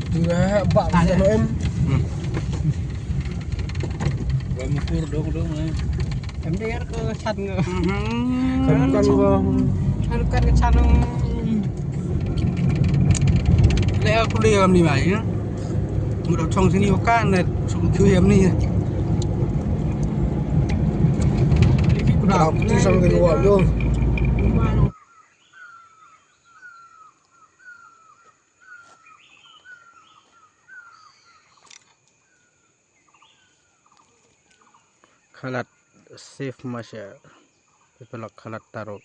Juga bak sama em. Mengukur dong em dia ke chan nggak Kan kan ke chan lẽ aku đi làm gì vậy nhá một đầu trong sini kan này sụp chui em đi Kalau putih sama kayak gua jo. khalat safe masya pelak khalat taruh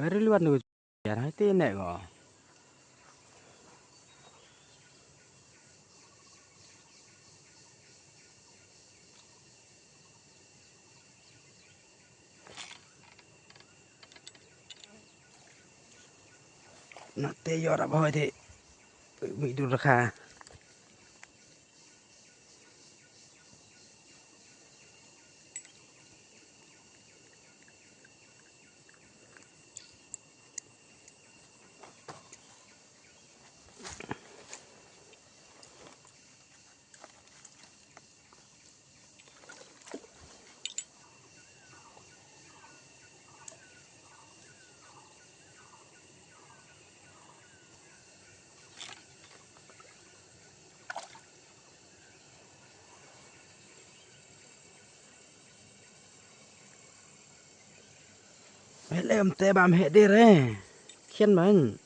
very luar nih ya nanti nek kok nanti yo ora bawa di hidup rekha em te bám hệ đi re khiên mình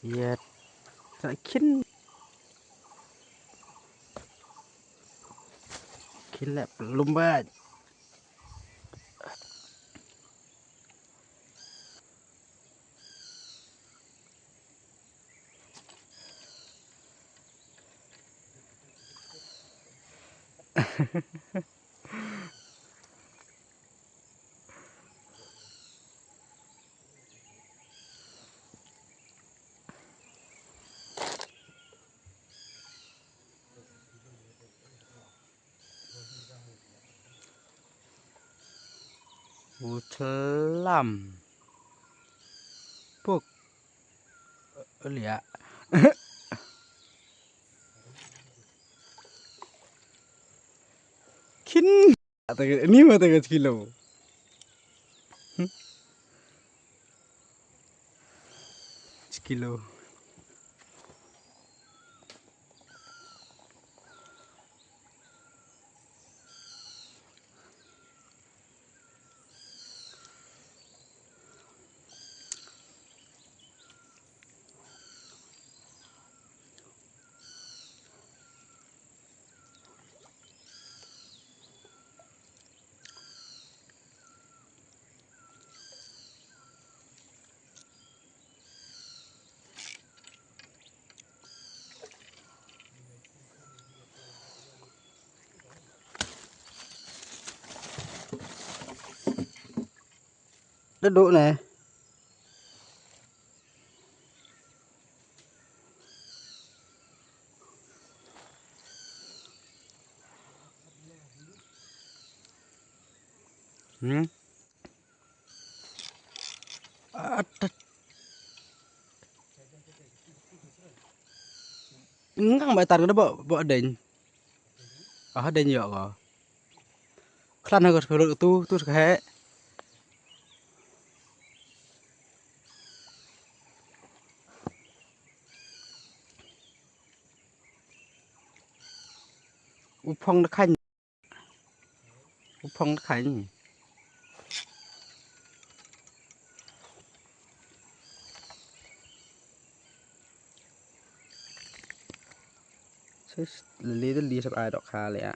ya sakin kilap lumbat Utelam puk lihat kin ini mah tengah kilo sekilo duduk nih. Atat. Ngang bài tạt cái đó bỏ đền. Đền nhọ rồi. Khăn hay có được tu khé. Phong nó khanh. Phong nó khanh. Lý sắp ai đọc khá lẹ.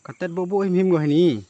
Katet bobo him gua ni.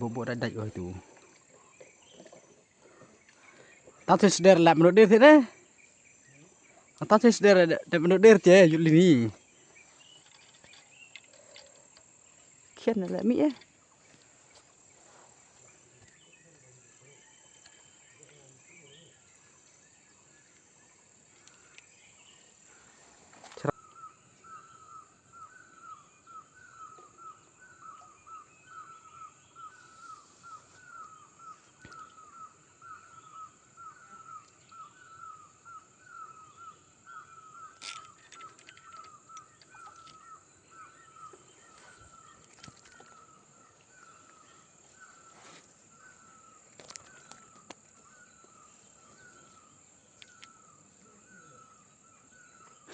Bobo dah dai tu. Tao thấy seder lap menurut dia thế. Tao thấy seder menurut dia je juli ni. Kian lah mi eh.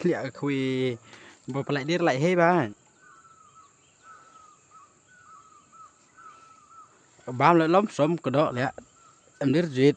Lihat kui bawa dir lại hết ba. Bám lại lắm sống cái đó lẹ. Em dir duyệt.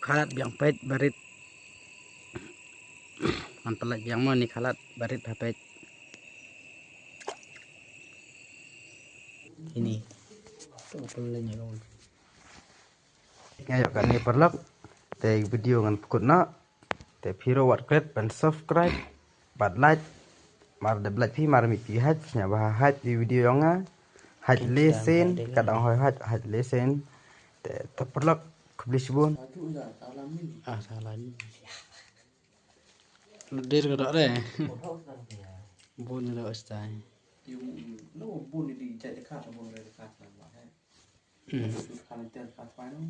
Kalat biang pet barit. Mantelat biang mana ni kalat barit hapet. Ini. Tu pelanya kau. Ngayak kan ni perlak. Te video ngan pukut nak. Te hero wat kret dan subscribe. Bat like. Mar de black pi mar mi pi hat nya bah hat di video yang ah. Hat lesen kadang hoi hat lesen. Te perlak kublis bun. Salah ni. Dir ke tak deh. Bun ni dah stay. Yung no bun di chạy dekat bun dari dekat sama kan. Kan ter kat final.